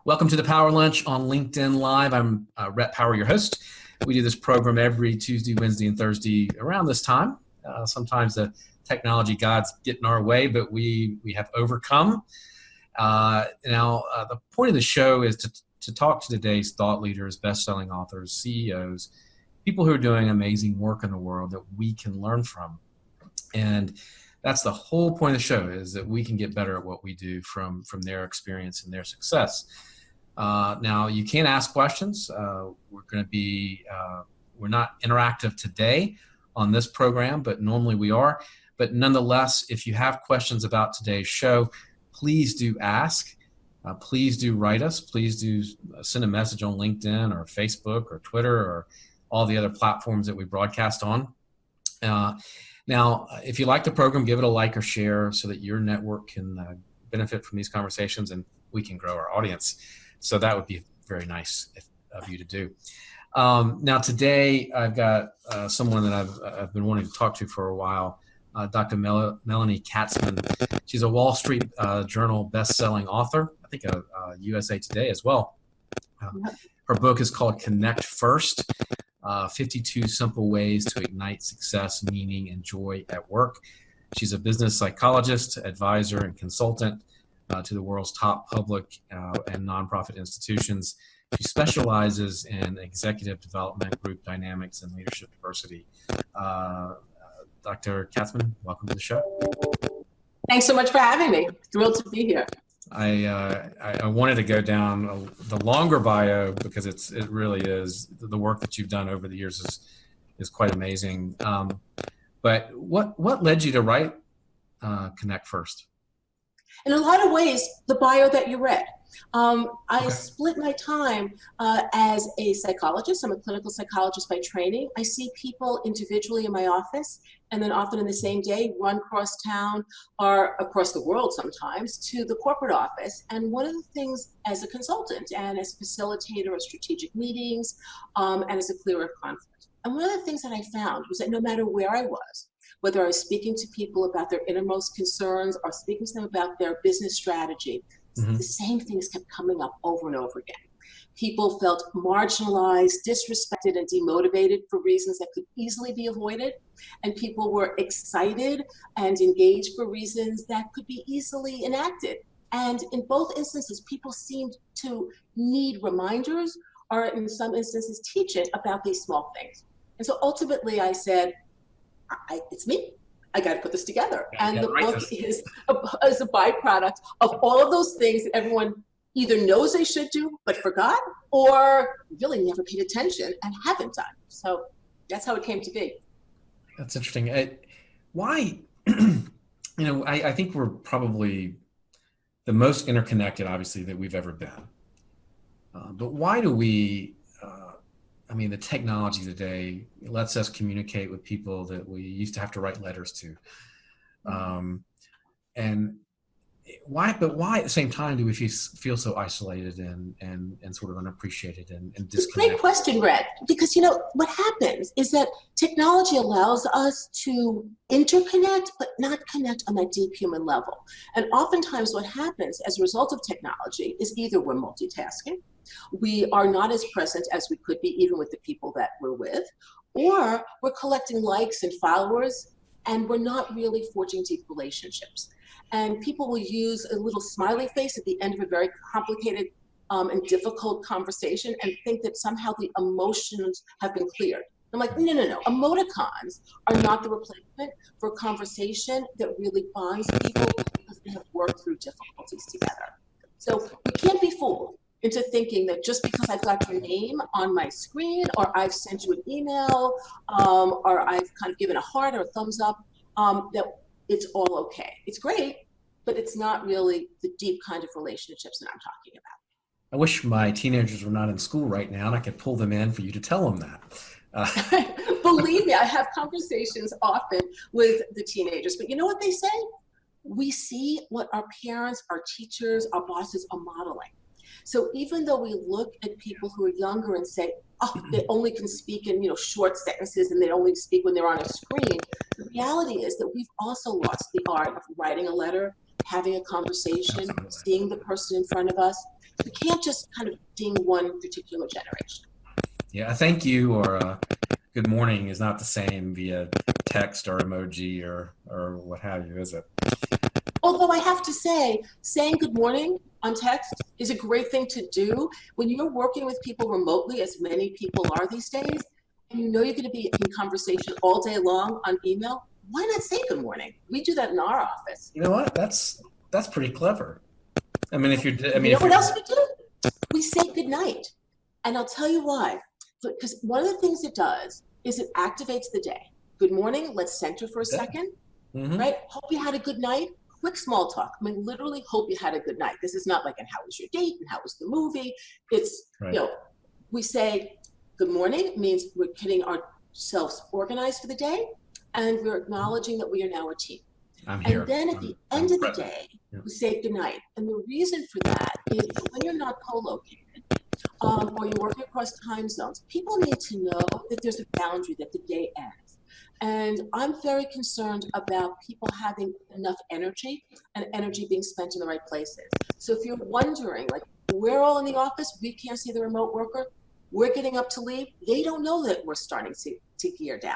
Welcome to the Power Lunch on LinkedIn Live. I'm Rhett Power, your host. We do this program every Tuesday, Wednesday, and Thursday around this time. Sometimes the technology gods get in our way, but we have overcome. The point of the show is to talk to today's thought leaders, best-selling authors, CEOs, people who are doing amazing work in the world that we can learn from. And that's the whole point of the show, is that we can get better at what we do from their experience and their success. Now, you can ask questions. We're not interactive today on this program, but normally we are. But nonetheless, if you have questions about today's show, please do ask. Please do write us. Please do send a message on LinkedIn or Facebook or Twitter or all the other platforms that we broadcast on. Now, if you like the program, give it a like or share so that your network can benefit from these conversations and we can grow our audience. So that would be very nice of you to do. Now, today I've got someone that I've been wanting to talk to for a while, Dr. Melanie Katzman. She's a Wall Street Journal best-selling author, I think USA Today as well. Her book is called Connect First, 52 Simple Ways to Ignite Success, Meaning, and Joy at Work. She's a business psychologist, advisor, and consultant to the world's top public and nonprofit institutions. She specializes in executive development, group dynamics, and leadership diversity. Dr. Katzman, welcome to the show. Thanks so much for having me. Thrilled to be here. I wanted to go down the longer bio because it really is, the work that you've done over the years is quite amazing. But what led you to write Connect First? In a lot of ways, the bio that you read. I split my time as a psychologist. I'm a clinical psychologist by training. I see people individually in my office, and then often in the same day run across town or across the world sometimes to the corporate office. And one of the things as a consultant and as a facilitator of strategic meetings and as a clearer of conflict. And one of the things that I found was that no matter where I was, whether I was speaking to people about their innermost concerns or speaking to them about their business strategy, the same things kept coming up over and over again. People felt marginalized, disrespected, and demotivated for reasons that could easily be avoided. And people were excited and engaged for reasons that could be easily enacted. And in both instances, people seemed to need reminders or in some instances teaching about these small things. And so ultimately I said, it's me. I got to put this together. And the book is a byproduct of all of those things that everyone either knows they should do, but forgot, or really never paid attention and haven't done. So that's how it came to be. That's interesting. Why, I think we're probably the most interconnected, obviously, that we've ever been. But why do we, the technology today lets us communicate with people that we used to have to write letters to. And why at the same time do we feel so isolated and sort of unappreciated and disconnected? It's a great question, Rhett, because what happens is that technology allows us to interconnect, but not connect on that deep human level. And oftentimes what happens as a result of technology is either we're multitasking, we are not as present as we could be even with the people that we're with, or we're collecting likes and followers and we're not really forging deep relationships. And people will use a little smiley face at the end of a very complicated and difficult conversation and think that somehow the emotions have been cleared. I'm like, no. Emoticons are not the replacement for a conversation that really bonds people because they have worked through difficulties together. So we can't be fooled into thinking that just because I've got your name on my screen or I've sent you an email or I've kind of given a heart or a thumbs up, that it's all okay. It's great, but it's not really the deep kind of relationships that I'm talking about. I wish my teenagers were not in school right now and I could pull them in for you to tell them that. Believe me, I have conversations often with the teenagers, but you know what they say? We see what our parents, our teachers, our bosses are modeling. So even though we look at people who are younger and say, they only can speak in short sentences and they only speak when they're on a screen, the reality is that we've also lost the art of writing a letter, having a conversation, seeing the person in front of us. We can't just kind of ding one particular generation. Yeah, a thank you or a good morning is not the same via text or emoji or what have you, is it? Although I have to say, saying good morning on text is a great thing to do when you're working with people remotely, as many people are these days, and you know you're going to be in conversation all day long on email. Why not say good morning? We do that in our office. You know what? That's pretty clever. I mean, if you're, You know what else we do? We say good night. And I'll tell you why. Because one of the things it does is it activates the day. Good morning, let's center for a second, right? Hope you had a good night. Quick small talk. I mean, literally, hope you had a good night. This is not like, and how was your date, and how was the movie? It's, right. You know, we say good morning means we're getting ourselves organized for the day, and we're acknowledging that we are now a team. I'm here. And then at the end of the day, we say good night. And the reason for that is when you're not co-located, or you're working across time zones, people need to know that there's a boundary, that the day ends. And I'm very concerned about people having enough energy and energy being spent in the right places. So if you're wondering, like, we're all in the office, we can't see the remote worker, we're getting up to leave, they don't know that we're starting to gear down.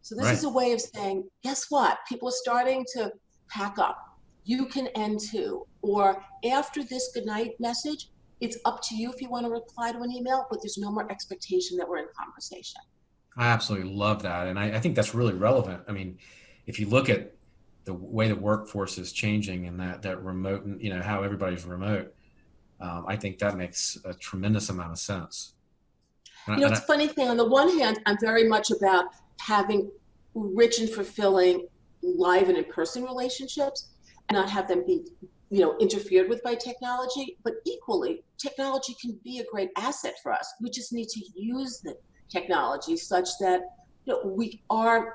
So this is a way of saying, guess what? People are starting to pack up. You can end too. Or after this goodnight message, it's up to you if you want to reply to an email, but there's no more expectation that we're in conversation. I absolutely love that. And I think that's really relevant. I mean, if you look at the way the workforce is changing and that remote, you know, how everybody's remote, I think that makes a tremendous amount of sense. You know, it's a funny thing. On the one hand, I'm very much about having rich and fulfilling live and in-person relationships and not have them be, you know, interfered with by technology. But equally, technology can be a great asset for us. We just need to use the technology such that, you know, we are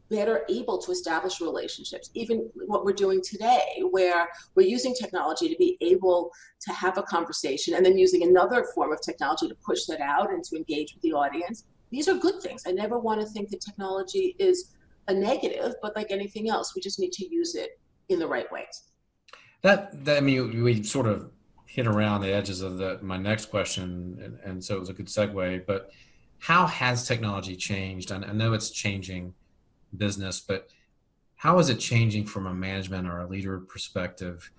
better able to establish relationships. Even what we're doing today, where we're using technology to be able to have a conversation and then using another form of technology to push that out and to engage with the audience. These are good things. I never want to think that technology is a negative, but like anything else, we just need to use it in the right ways. That I mean, we sort of hit around the edges of my next question, and so it was a good segue. But how has technology changed? And I know it's changing business, but how is it changing from a management or a leader perspective?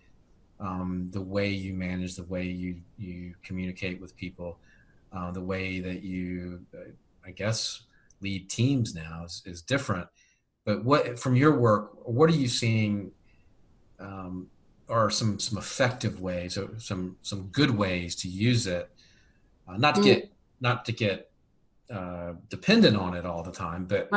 The way you manage, the way you communicate with people, the way that you, I guess, lead teams now is different. But what, from your work, what are you seeing are some effective ways, or some good ways to use it, not to get dependent on it all the time, but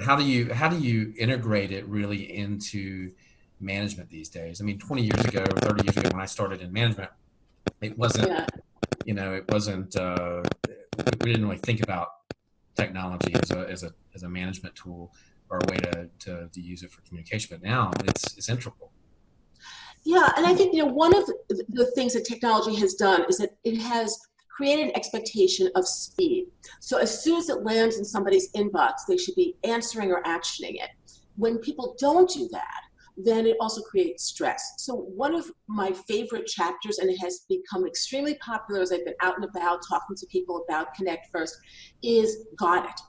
how do you integrate it really into management these days? I mean, 20 years ago, 30 years ago, when I started in management, it wasn't, you know, it wasn't, we didn't really think about technology as a management tool or a way to use it for communication, but now it's integral. Yeah, and I think, you know, one of the things that technology has done is that it has created an expectation of speed. So as soon as it lands in somebody's inbox, they should be answering or actioning it. When people don't do that, then it also creates stress. So one of my favorite chapters, and it has become extremely popular as I've been out and about talking to people about Connect First, is got it.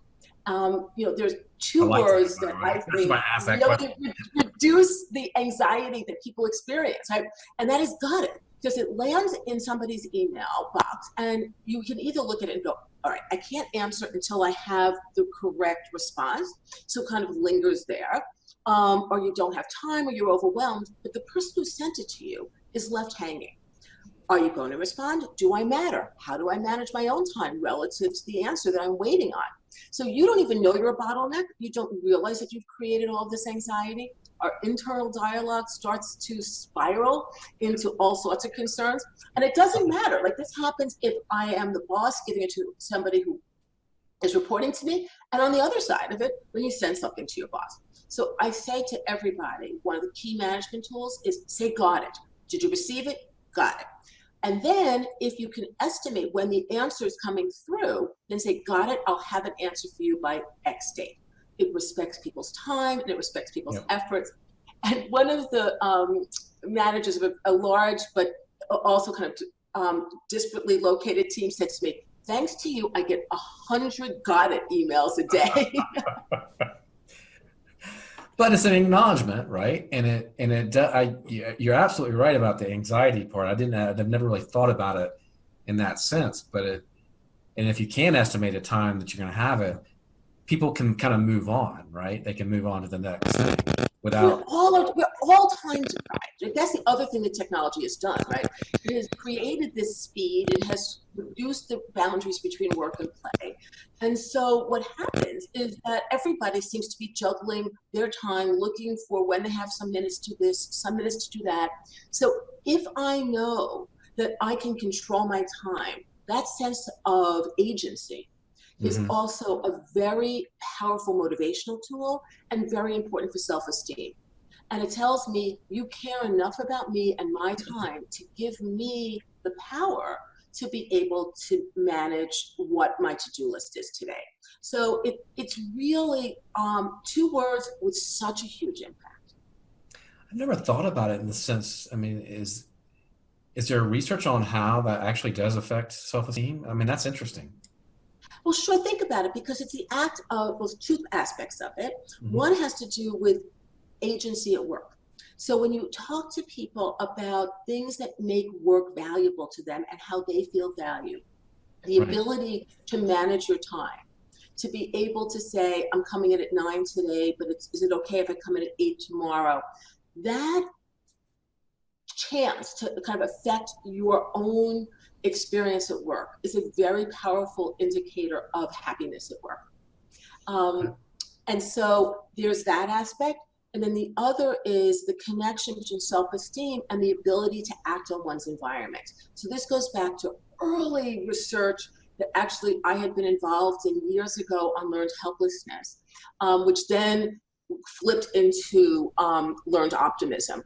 You know, there's two words that I think really reduce the anxiety that people experience, right? And that is got it. Because it lands in somebody's email box, and you can either look at it and go, all right, I can't answer until I have the correct response. So it kind of lingers there. Or you don't have time, or you're overwhelmed, but the person who sent it to you is left hanging. Are you going to respond? Do I matter? How do I manage my own time relative to the answer that I'm waiting on? So you don't even know you're a bottleneck. You don't realize that you've created all this anxiety. Our internal dialogue starts to spiral into all sorts of concerns. And it doesn't matter. Like, this happens if I am the boss giving it to somebody who is reporting to me, and on the other side of it, when you send something to your boss. So I say to everybody, one of the key management tools is say, got it. Did you receive it? Got it. And then if you can estimate when the answer is coming through, then say, got it, I'll have an answer for you by X date. It respects people's time and it respects people's efforts. And one of the managers of a large but also kind of disparately located team said to me, thanks to you, I get 100 got it emails a day. But it's an acknowledgement, right? You're absolutely right about the anxiety part. I've never really thought about it in that sense, and if you can estimate a time that you're going to have it, people can kind of move on, right? They can move on to the next thing without. We're all time deprived. That's the other thing that technology has done, right? It has created this speed. It has reduced the boundaries between work and play. And so what happens is that everybody seems to be juggling their time, looking for when they have some minutes to this, some minutes to do that. So if I know that I can control my time, that sense of agency is also a very powerful motivational tool and very important for self-esteem. And it tells me you care enough about me and my time to give me the power to be able to manage what my to-do list is today. So it's really 2 words with such a huge impact. I've never thought about it in the sense, I mean, is there research on how that actually does affect self-esteem? I mean, that's interesting. Well, sure, think about it, because it's the act of, well, 2 aspects of it. One has to do with agency at work. So when you talk to people about things that make work valuable to them and how they feel valued, the ability to manage your time, to be able to say, I'm coming in at 9 today, but is it okay if I come in at 8 tomorrow? That chance to kind of affect your own experience at work is a very powerful indicator of happiness at work. And so there's that aspect. And then the other is the connection between self-esteem and the ability to act on one's environment. So this goes back to early research that actually I had been involved in years ago on learned helplessness, which then flipped into learned optimism,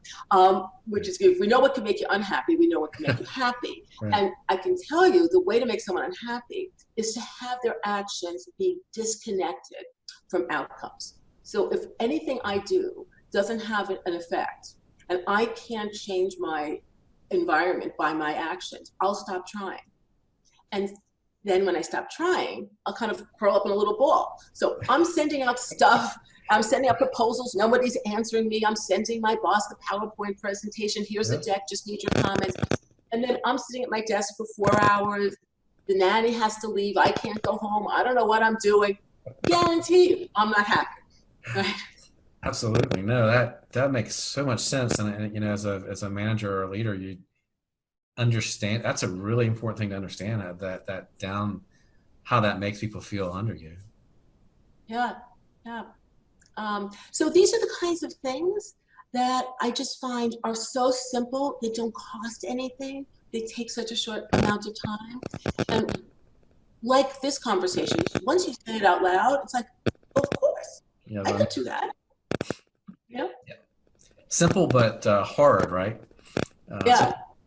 which is, if we know what can make you unhappy, we know what can make you happy. And I can tell you the way to make someone unhappy is to have their actions be disconnected from outcomes. So if anything I do doesn't have an effect and I can't change my environment by my actions, I'll stop trying. And then when I stop trying, I'll kind of curl up in a little ball. So I'm sending out stuff, I'm sending out proposals, nobody's answering me, I'm sending my boss the PowerPoint presentation, here's the deck, just need your comments. And then I'm sitting at my desk for 4 hours, the nanny has to leave, I can't go home, I don't know what I'm doing. Guarantee you, I'm not happy. Right. Absolutely. No, that makes so much sense. And you know, as a manager or a leader, you understand that's a really important thing to understand, that down how that makes people feel under you. Yeah. So these are the kinds of things that I just find are so simple. They don't cost anything. They take such a short amount of time. And like this conversation, once you say it out loud, it's like, of course. Yeah, I could do that. Yeah. Simple but hard, right?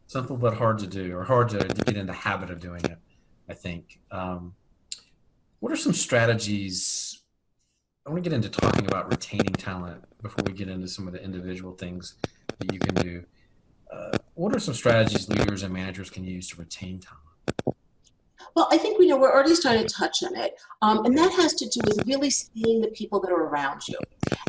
Simple but hard to do, or hard to get in the habit of doing it, I think. What are some strategies? I want to get into talking about retaining talent before we get into some of the individual things that you can do. What are some strategies leaders and managers can use to retain talent? Well, I think we're already starting to touch on it. And that has to do with really seeing the people that are around you.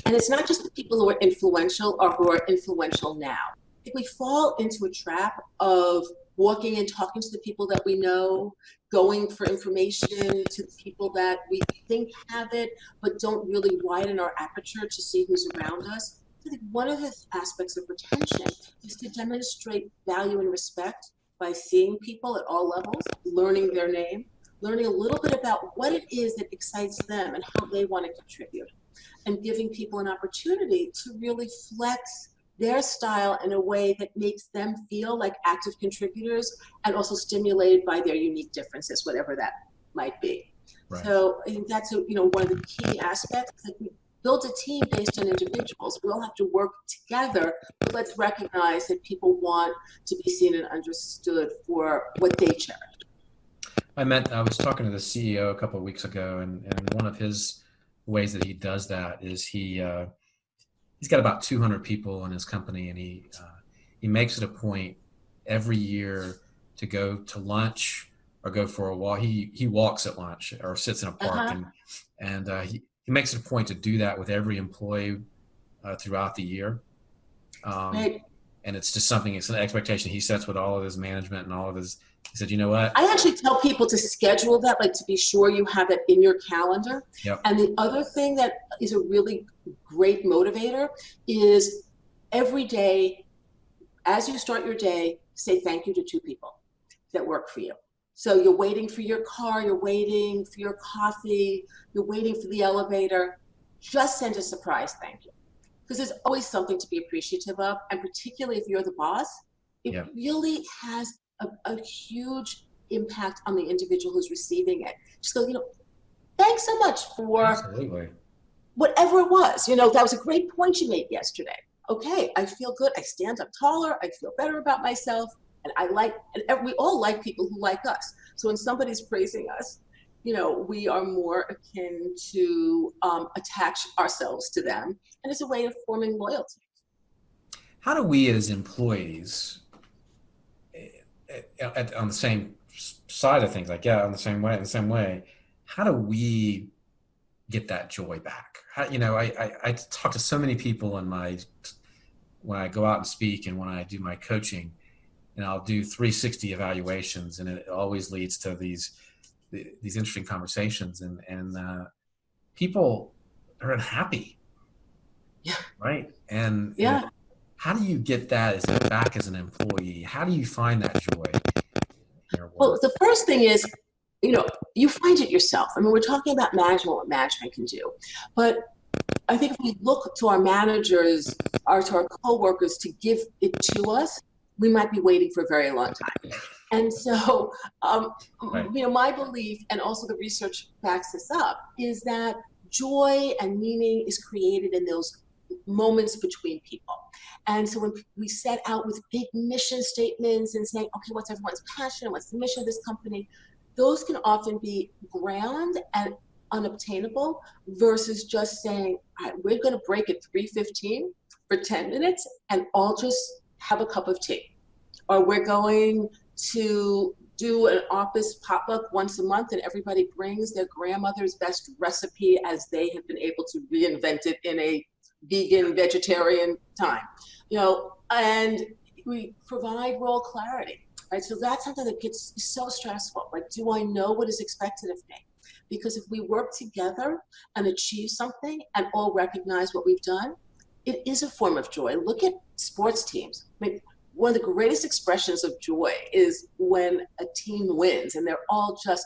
And it's not just the people who are influential or who are influential now. I think we fall into a trap of walking and talking to the people that we know, going for information to the people that we think have it, but don't really widen our aperture to see who's around us. I think one of the aspects of retention is to demonstrate value and respect by seeing people at all levels, learning their name, learning a little bit about what it is that excites them and how they want to contribute, and giving people an opportunity to really flex their style in a way that makes them feel like active contributors and also stimulated by their unique differences, whatever that might be. Right. So I think that's one of the key aspects. That we build a team based on individuals. We all have to work together, but let's recognize that people want to be seen and understood for what they cherish. I was talking to the CEO a couple of weeks ago, and one of his ways that he does that is he's got about 200 people in his company, and he makes it a point every year to go to lunch or go for a walk. He walks at lunch or sits in a park, and he makes it a point to do that with every employee throughout the year. Right. And it's just something, it's an expectation he sets with all of his management and all of his, he said, you know what? I actually tell people to schedule that, like to be sure you have it in your calendar. Yep. And the other thing that is a really great motivator is every day, as you start your day, say thank you to 2 people that work for you. So you're waiting for your car, you're waiting for your coffee, you're waiting for the elevator, just send a surprise thank you. Because there's always something to be appreciative of, and particularly if you're the boss, it really has a huge impact on the individual who's receiving it. Just go, thanks so much for whatever it was. That was a great point you made yesterday. Okay, I feel good. I stand up taller. I feel better about myself. And we all like people who like us. So when somebody's praising us, we are more akin to attach ourselves to them. And it's a way of forming loyalty. How do we as employees, on the same side of things, in the same way, how do we get that joy back? I talk to so many people when I go out and speak and when I do my coaching, and I'll do 360 evaluations, and it always leads to these interesting conversations, and people are unhappy. Yeah. Right. And how do you get that back as an employee? How do you find that joy in your work? Well, the first thing is, you find it yourself. I mean, we're talking about management, what management can do. But I think if we look to our managers or to our coworkers to give it to us, we might be waiting for a very long time. And so, my belief, and also the research backs this up, is that joy and meaning is created in those moments between people. And so when we set out with big mission statements and saying, okay, what's everyone's passion? What's the mission of this company? Those can often be grand and unobtainable versus just saying, all right, we're going to break at 3:15 for 10 minutes and all just have a cup of tea. Or we're going to do an office pop-up once a month and everybody brings their grandmother's best recipe as they have been able to reinvent it in a vegan, vegetarian time. And we provide role clarity, right? So that's something that gets so stressful. Like, do I know what is expected of me? Because if we work together and achieve something and all recognize what we've done, it is a form of joy. Look at sports teams. I mean, one of the greatest expressions of joy is when a team wins and they're all just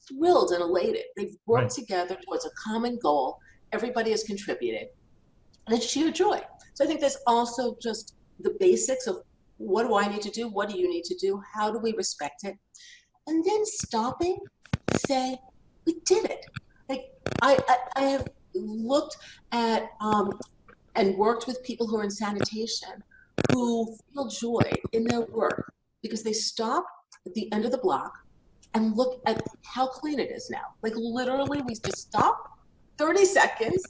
thrilled and elated. They've worked together towards a common goal. Everybody has contributed. And it's sheer joy. So I think there's also just the basics of what do I need to do? What do you need to do? How do we respect it? And then stopping, say, we did it. Like I have looked at and worked with people who are in sanitation who feel joy in their work because they stop at the end of the block and look at how clean it is now. Like literally we just stop 30 seconds.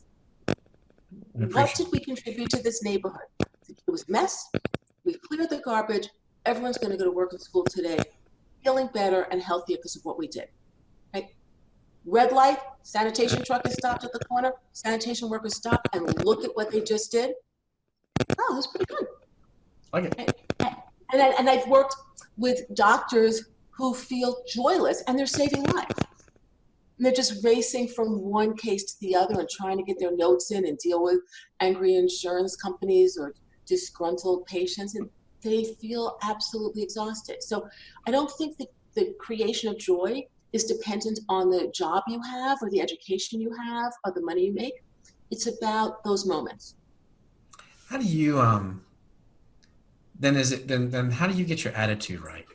What did we contribute to this neighborhood? It was a mess. We cleared the garbage. Everyone's going to go to work and school today, feeling better and healthier because of what we did. Right? Red light, sanitation truck is stopped at the corner. Sanitation workers stop and look at what they just did. Oh, that's pretty good. Okay. And I've worked with doctors who feel joyless and they're saving lives. And they're just racing from one case to the other and trying to get their notes in and deal with angry insurance companies or disgruntled patients, and they feel absolutely exhausted. So I don't think that the creation of joy is dependent on the job you have or the education you have or the money you make. It's about those moments. How do you then how do you get your attitude right?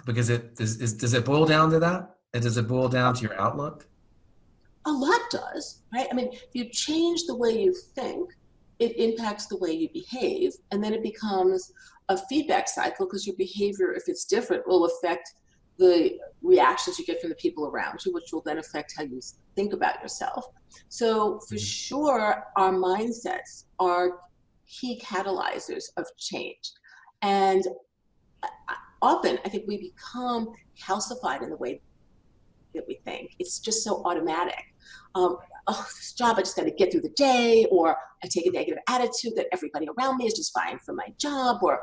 Because does it boil down to that? And does it boil down to your outlook? A lot does, right? I mean, if you change the way you think, it impacts the way you behave, and then it becomes a feedback cycle because your behavior, if it's different, will affect the reactions you get from the people around you, which will then affect how you think about yourself. So for sure, our mindsets are key catalyzers of change. And often I think we become calcified in the way that we think. It's just so automatic. Oh, this job, I just got to get through the day, or I take a negative attitude that everybody around me is just vying for my job, or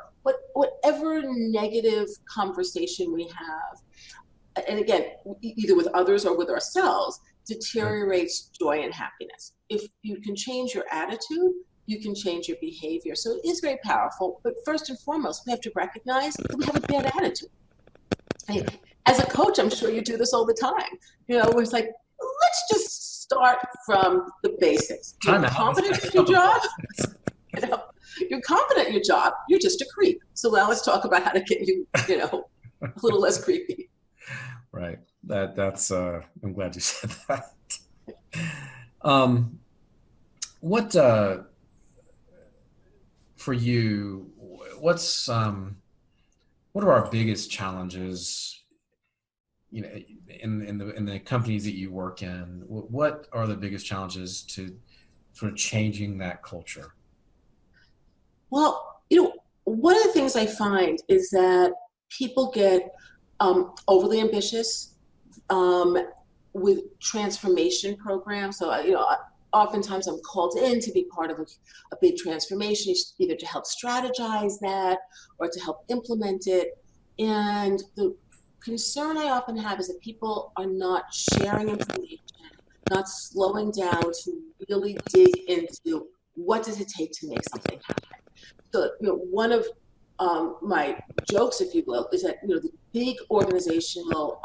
whatever negative conversation we have. And again, either with others or with ourselves, deteriorates joy and happiness. If you can change your attitude, you can change your behavior. So it is very powerful. But first and foremost, we have to recognize that we have a bad attitude. As a coach, I'm sure you do this all the time. You know, where it's like, let's just start from the basics. You're confident in your job. You know, you're confident in your job. You're just a creep. So now let's talk about how to get you, you know, a little less creepy. Right. That's. I'm glad you said that. What for you? What are our biggest challenges? You know, in the companies that you work in, what are the biggest challenges to sort of changing that culture? Well, you know, one of the things I find is that people get overly ambitious with transformation programs. So, you know, oftentimes I'm called in to be part of a big transformation, either to help strategize that or to help implement it. And the concern I often have is that people are not sharing information, not slowing down to really dig into what does it take to make something happen. So, you know, one of my jokes, if you will, is that, you know, the big organizational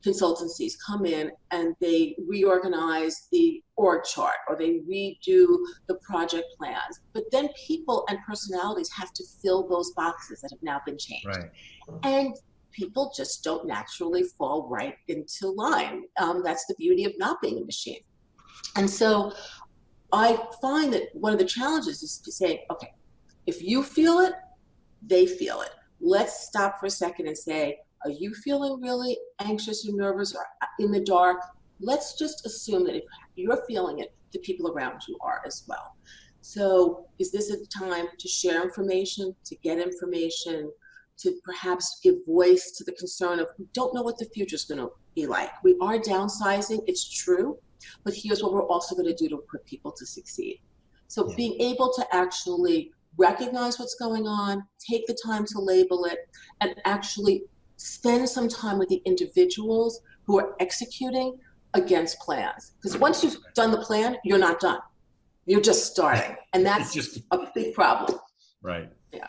consultancies come in and they reorganize the org chart or they redo the project plans, but then people and personalities have to fill those boxes that have now been changed. Right. And people just don't naturally fall right into line. That's the beauty of not being a machine. And so I find that one of the challenges is to say, okay, if you feel it, they feel it. Let's stop for a second and say, are you feeling really anxious or nervous or in the dark? Let's just assume that if you're feeling it, the people around you are as well. So is this a time to share information, to get information, to perhaps give voice to the concern of we don't know what the future is going to be like. We are downsizing, it's true, but here's what we're also going to do to equip people to succeed. So being able to actually recognize what's going on, take the time to label it, and actually spend some time with the individuals who are executing against plans. Because once you've done the plan, you're not done. You're just starting. And that's just a big problem. Right. Yeah.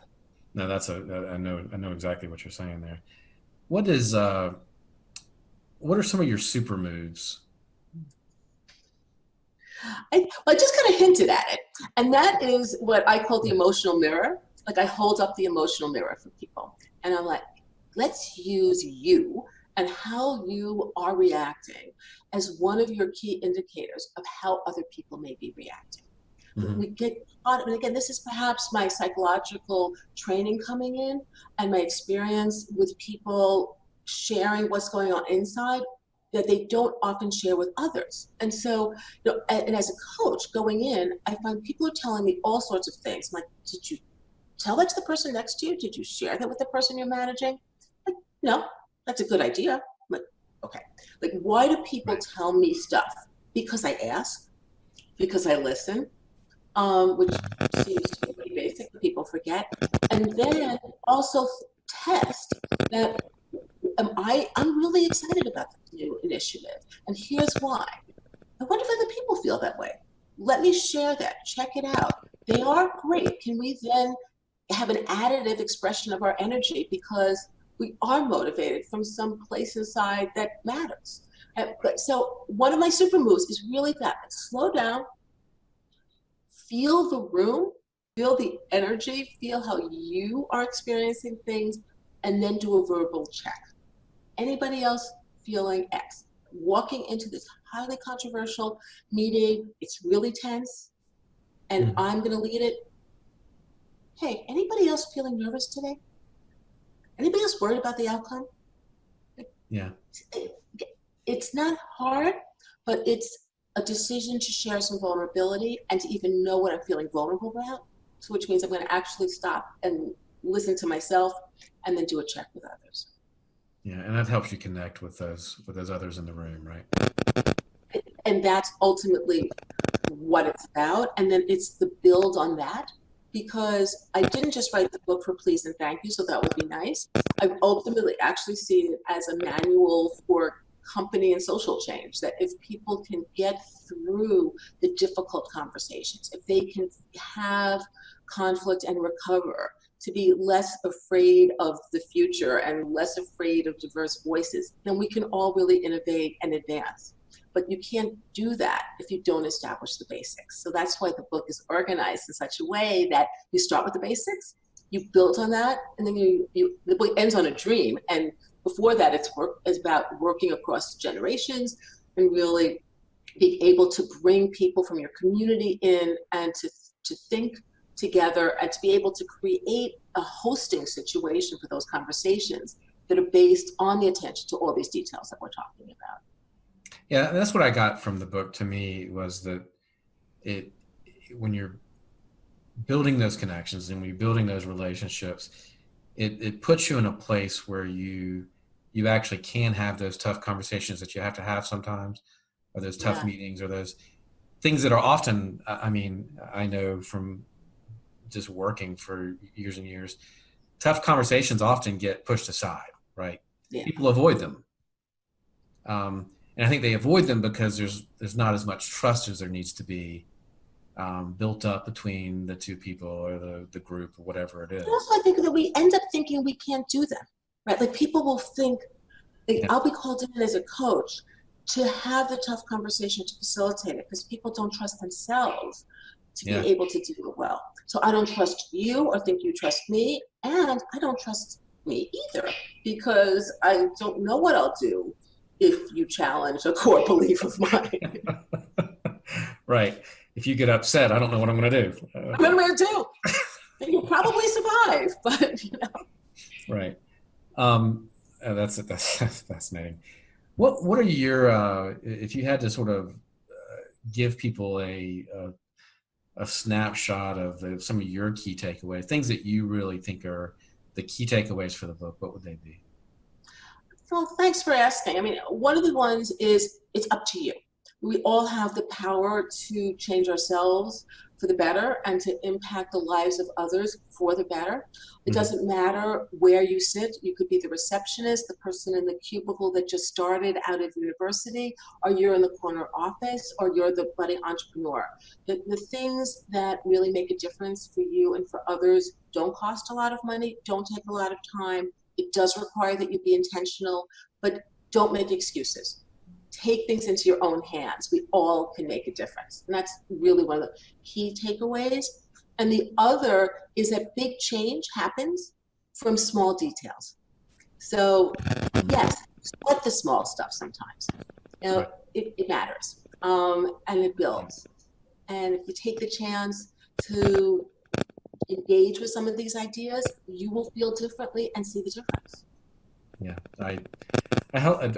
No, I know exactly what you're saying there. What are some of your super moves? I just kind of hinted at it. And that is what I call the emotional mirror. Like I hold up the emotional mirror for people. And I'm like, let's use you and how you are reacting as one of your key indicators of how other people may be reacting. Mm-hmm. We get caught, and again, this is perhaps my psychological training coming in and my experience with people sharing what's going on inside that they don't often share with others. And so, you know, and as a coach going in, I find people are telling me all sorts of things. I'm like, did you tell that to the person next to you? Did you share that with the person you're managing? Like, no, that's a good idea. I'm like, okay. Like, why do people tell me stuff? Because I ask, because I listen, which seems to be pretty basic, but people forget. And then also test that I'm really excited about this new initiative. And here's why. I wonder if other people feel that way. Let me share that. Check it out. They are great. Can we then have an additive expression of our energy because we are motivated from some place inside that matters. So one of my super moves is really that. Slow down, feel the room, feel the energy, feel how you are experiencing things, and then do a verbal check. Anybody else feeling X? Walking into this highly controversial meeting, it's really tense, and I'm going to lead it. Hey, anybody else feeling nervous today? Anybody else worried about the outcome? Yeah. It's not hard, but it's a decision to share some vulnerability and to even know what I'm feeling vulnerable about. So which means I'm going to actually stop and listen to myself and then do a check with others. Yeah, and that helps you connect with those others in the room, right? And that's ultimately what it's about. And then it's the build on that, because I didn't just write the book for please and thank you, so that would be nice. I ultimately actually see it as a manual for company and social change, that if people can get through the difficult conversations, if they can have conflict and recover, to be less afraid of the future and less afraid of diverse voices, then we can all really innovate and advance. But you can't do that if you don't establish the basics. So that's why the book is organized in such a way that you start with the basics, you build on that, and then the book ends on a dream. And before that, it's about working across generations and really being able to bring people from your community in and to think together and to be able to create a hosting situation for those conversations that are based on the attention to all these details that we're talking about. Yeah, that's what I got from the book. To me, was that when you're building those connections and when you're building those relationships, it puts you in a place where you actually can have those tough conversations that you have to have sometimes, or those tough meetings, or those things that are often, I mean, I know from just working for years and years, tough conversations often get pushed aside, right? Yeah. People avoid them. And I think they avoid them because there's not as much trust as there needs to be built up between the two people or the group or whatever it is. Also, I think that we end up thinking we can't do them, right? Like people will think, like, I'll be called in as a coach to have the tough conversation, to facilitate it, because people don't trust themselves to be able to do it well. So I don't trust you or think you trust me, and I don't trust me either, because I don't know what I'll do if you challenge a core belief of mine. Right. If you get upset, I don't know what I'm going to do. What am I going to do? You'll probably survive, but you know. Right. That's fascinating. What are your if you had to sort of give people a snapshot of some of your key takeaways, things that you really think are the key takeaways for the book, what would they be? Well, thanks for asking. I mean, one of the ones is it's up to you. We all have the power to change ourselves for the better and to impact the lives of others for the better. It doesn't matter where you sit. You could be the receptionist, the person in the cubicle that just started out of university, or you're in the corner office, or you're the budding entrepreneur. The things that really make a difference for you and for others don't cost a lot of money, don't take a lot of time. It does require that you be intentional, but don't make excuses. Take things into your own hands. We all can make a difference. And that's really one of the key takeaways. And the other is that big change happens from small details. So yes, split the small stuff sometimes. You know, it matters, and it builds. And if you take the chance to engage with some of these ideas, you will feel differently and see the difference. Yeah, I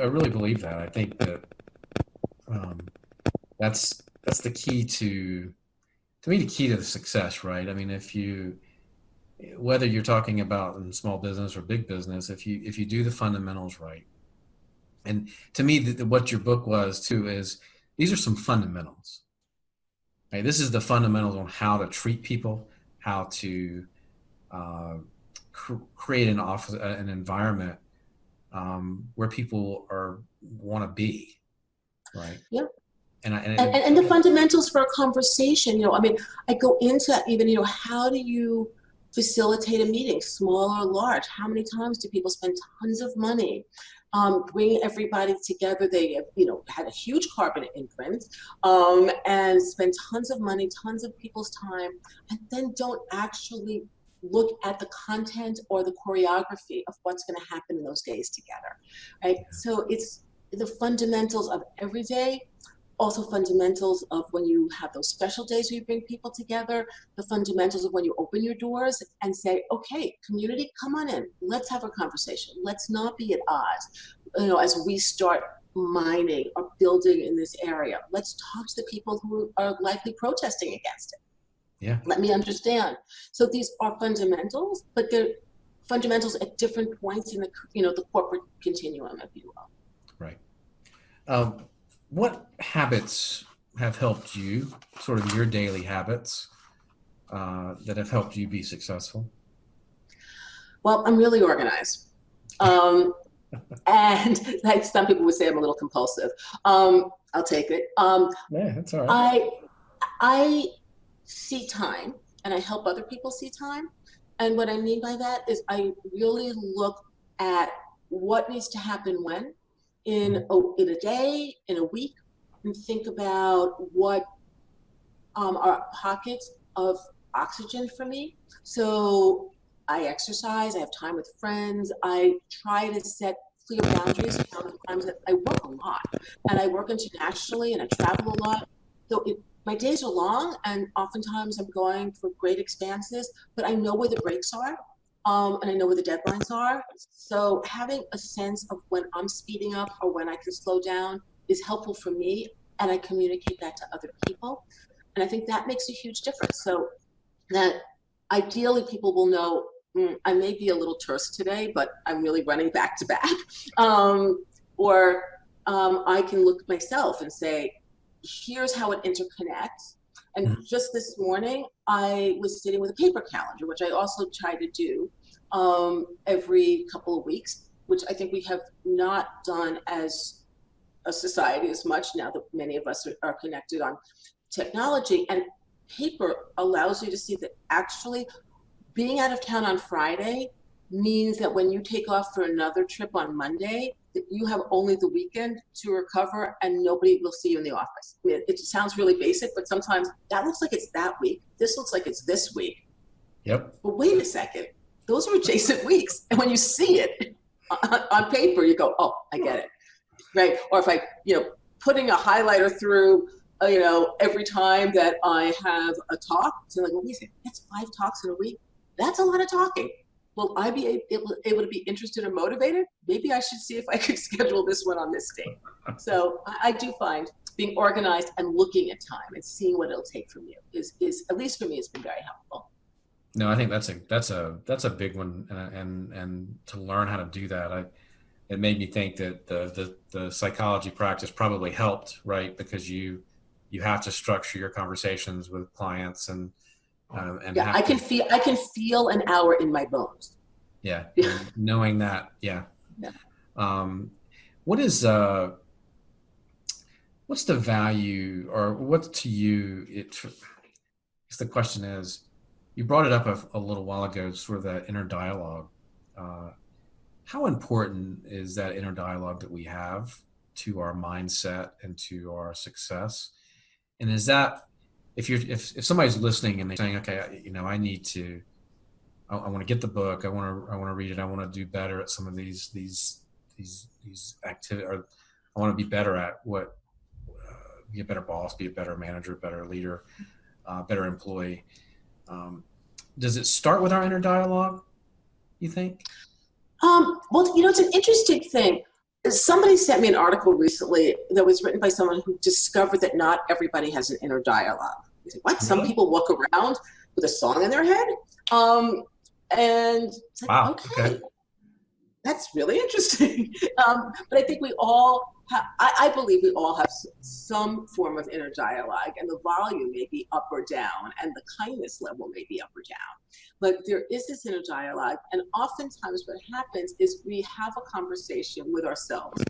really believe that. I think that that's the key to me, the key to the success, right? I mean, whether you're talking about in small business or big business, if you do the fundamentals right, and to me, what your book was too is these are some fundamentals. Right? This is the fundamentals on how to treat people, how to create an environment where people want to be, right? Yep. And the fundamentals for a conversation, you know, I mean, I go into even, you know, how do you facilitate a meeting, small or large? How many times do people spend tons of money bringing everybody together? They have, you know, had a huge carbon imprint and spend tons of money, tons of people's time, and then don't actually look at the content or the choreography of what's going to happen in those days together, right? So it's the fundamentals of every day, also fundamentals of when you have those special days where you bring people together, the fundamentals of when you open your doors and say, okay, community, come on in, let's have a conversation. Let's not be at odds, you know, as we start mining or building in this area. Let's talk to the people who are likely protesting against it. Yeah. Let me understand. So these are fundamentals, but they're fundamentals at different points in the, the corporate continuum, if you will. Right. What habits have helped you, sort of your daily habits, that have helped you be successful? Well, I'm really organized. And like some people would say, I'm a little compulsive. I'll take it. Yeah, that's all right. I see time, and I help other people see time. And what I mean by that is I really look at what needs to happen when, in a day, in a week, and think about what are pockets of oxygen for me. So I exercise, I have time with friends, I try to set clear boundaries around the times that I work a lot, and I work internationally and I travel a lot. So my days are long, and oftentimes I'm going for great expanses, but I know where the breaks are, and I know where the deadlines are. So having a sense of when I'm speeding up or when I can slow down is helpful for me, and I communicate that to other people. And I think that makes a huge difference. So that ideally people will know, I may be a little terse today, but I'm really running back to back. Or I can look at myself and say, here's how it interconnects. And just this morning, I was sitting with a paper calendar, which I also try to do every couple of weeks, which I think we have not done as a society as much now that many of us are connected on technology. And paper allows you to see that actually being out of town on Friday means that when you take off for another trip on Monday, that you have only the weekend to recover and nobody will see you in the office. I mean, it sounds really basic, but sometimes that looks like it's that week. This looks like it's this week. Yep. But wait a second, those are adjacent weeks. And when you see it on paper, you go, oh, I get it, right? Or if I, putting a highlighter through, every time that I have a talk, so like, well, wait a second, that's 5 talks in a week. That's a lot of talking. Will I be able to be interested and motivated? Maybe I should see if I could schedule this one on this date. So I do find being organized and looking at time and seeing what it'll take from you is at least for me, has been very helpful. No, I think that's a big one, and to learn how to do that, it made me think that the psychology practice probably helped, right? Because you have to structure your conversations with clients and yeah, I can feel an hour in my bones. Yeah, knowing that, yeah. What's the value, or what to you? The question is, you brought it up a little while ago, sort of that inner dialogue. How important is that inner dialogue that we have to our mindset and to our success? And is that, if somebody's listening and they're saying, okay, I want to get the book, I want to read it, I want to do better at some of these activities, or I want to be better at be a better boss, be a better manager, better leader, better employee. Does it start with our inner dialogue, you think? Well, it's an interesting thing. Somebody sent me an article recently that was written by someone who discovered that not everybody has an inner dialogue. He said, what? Some people walk around with a song in their head? And it's like, wow, okay, that's really interesting. But I think we all I believe we all have some form of inner dialogue, and the volume may be up or down, and the kindness level may be up or down. But there is this inner dialogue, and oftentimes what happens is we have a conversation with ourselves.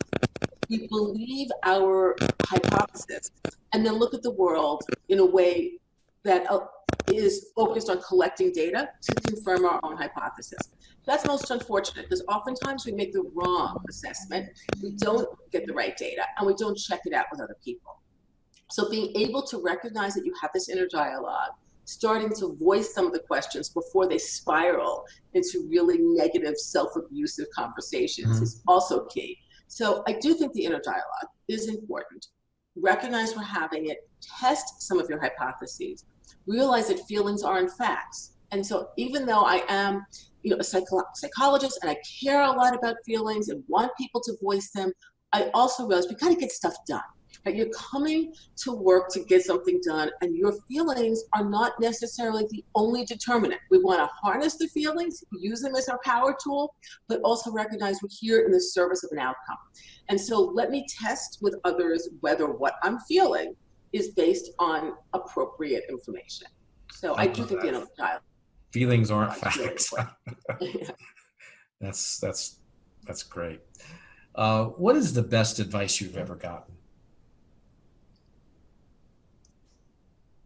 We believe our hypothesis, and then look at the world in a way that is focused on collecting data to confirm our own hypothesis. That's most unfortunate, because oftentimes we make the wrong assessment, we don't get the right data, and we don't check it out with other people. So being able to recognize that you have this inner dialogue, starting to voice some of the questions before they spiral into really negative, self-abusive conversations is also key. So I do think the inner dialogue is important. Recognize we're having it, test some of your hypotheses, realize that feelings aren't facts. And so even though I am a psychologist and I care a lot about feelings and want people to voice them, I also realize we got to get stuff done. Right? You're coming to work to get something done, and your feelings are not necessarily the only determinant. We want to harness the feelings, use them as our power tool, but also recognize we're here in the service of an outcome. And so let me test with others whether what I'm feeling is based on appropriate information. So I do think the inner child. Feelings aren't facts. Yeah. That's great. What is the best advice you've ever gotten?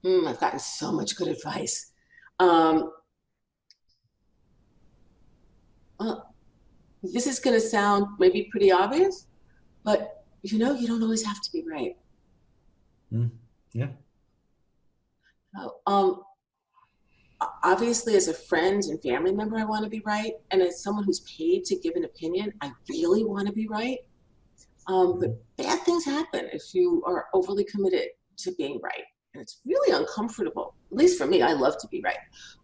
I've gotten so much good advice. Well, this is going to sound maybe pretty obvious, but you don't always have to be right. Yeah. Obviously, as a friend and family member, I want to be right. And as someone who's paid to give an opinion, I really want to be right. But bad things happen if you are overly committed to being right. And it's really uncomfortable, at least for me. I love to be right.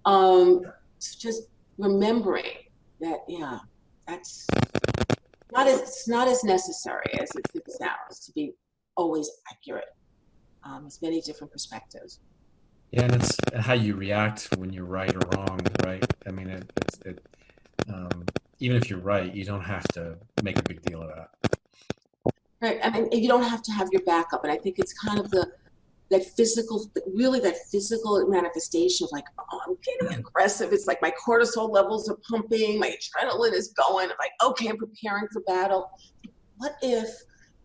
So just remembering that, that's not as necessary as it sounds to be always accurate. There's many different perspectives. Yeah, and it's how you react when you're right or wrong, right? I mean, even if you're right, you don't have to make a big deal of that. Right. I mean, you don't have to have your backup, and I think it's kind of that physical manifestation of like, oh, I'm getting aggressive. It's like my cortisol levels are pumping, my adrenaline is going. I'm like, okay, I'm preparing for battle. What if,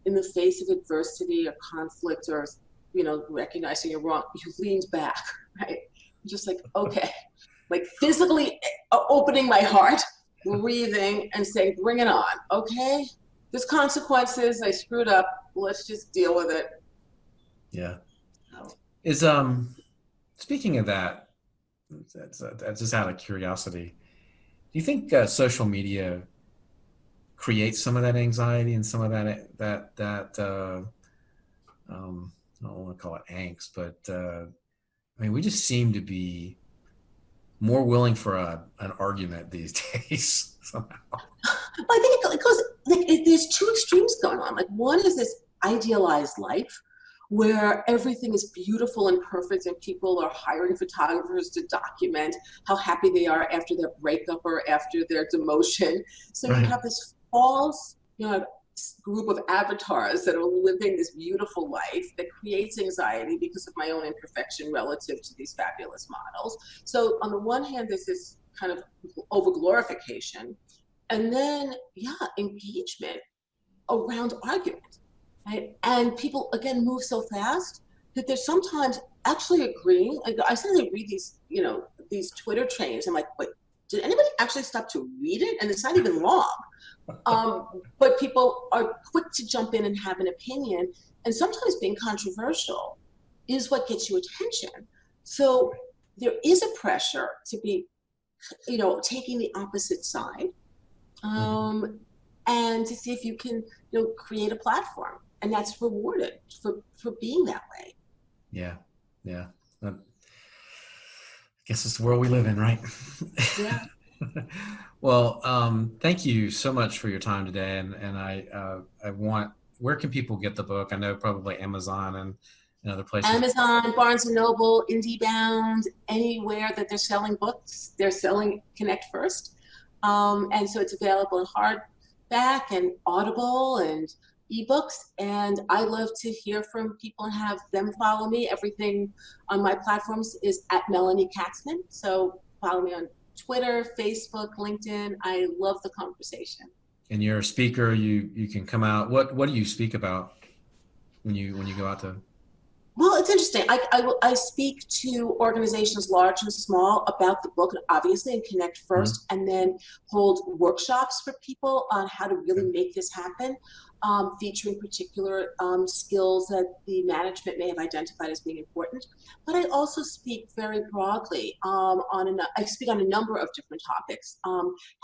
in the face of adversity or conflict or recognizing you're wrong, you leaned back, right? Just like, okay, like physically opening my heart, breathing, and saying, bring it on, okay? There's consequences, I screwed up, let's just deal with it. Yeah. Is, speaking of that, that's just out of curiosity, do you think social media creates some of that anxiety and some of that I don't want to call it angst, but I mean, we just seem to be more willing for an argument these days somehow. I think it goes, there's two extremes going on. Like, one is this idealized life where everything is beautiful and perfect, and people are hiring photographers to document how happy they are after their breakup or after their demotion. So you have this false, group of avatars that are living this beautiful life that creates anxiety because of my own imperfection relative to these fabulous models. So on the one hand, there's this kind of over-glorification, and then, engagement around argument, right? And people, again, move so fast that they're sometimes actually agreeing. I suddenly read these Twitter trains. I'm like, wait, did anybody actually stop to read it? And it's not even long. But people are quick to jump in and have an opinion, and sometimes being controversial is what gets you attention. So there is a pressure to be, taking the opposite side, and to see if you can, create a platform, and that's rewarded for being that way. Yeah. I guess it's the world we live in, right? Yeah. Well, thank you so much for your time today. And I want, where can people get the book? I know probably Amazon and other places. Amazon, Barnes & Noble, IndieBound, anywhere that they're selling books, they're selling Connect First. And so it's available in hardback and Audible and ebooks. And I love to hear from people and have them follow me. Everything on my platforms is at Melanie Katzman. So follow me on Twitter, Facebook, LinkedIn. I love the conversation. And you're a speaker. You can come out. What do you speak about when you go out to? Well, it's interesting. I speak to organizations large and small about the book, obviously, and Connect First, and then hold workshops for people on how to really make this happen, featuring particular skills that the management may have identified as being important. But I also speak very broadly I speak on a number of different topics.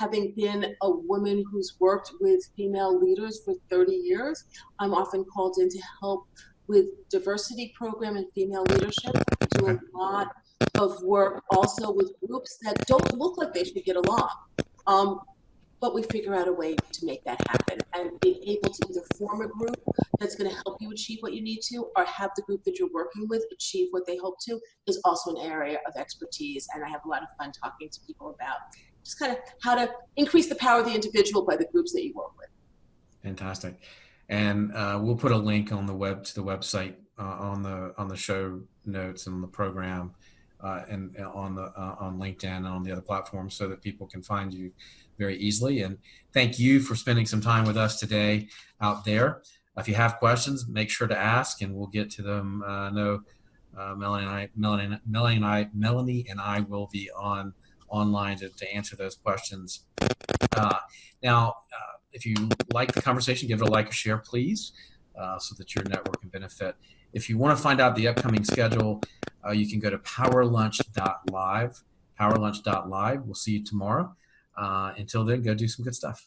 Having been a woman who's worked with female leaders for 30 years, I'm often called in to help with diversity program and female leadership. I do a lot of work also with groups that don't look like they should get along. but we figure out a way to make that happen. And being able to either form a group that's going to help you achieve what you need to, or have the group that you're working with achieve what they hope to, is also an area of expertise. And I have a lot of fun talking to people about just kind of how to increase the power of the individual by the groups that you work with. Fantastic. And we'll put a link on the website on the show notes and on the program and on LinkedIn and on the other platforms, so that people can find you very easily. And thank you for spending some time with us today out there. If you have questions, make sure to ask, and we'll get to them. Melanie and I will be online to answer those questions. Now, if you like the conversation, give it a like or share, please, so that your network can benefit. If you want to find out the upcoming schedule, you can go to powerlunch.live. Powerlunch.live. We'll see you tomorrow. Until then, go do some good stuff.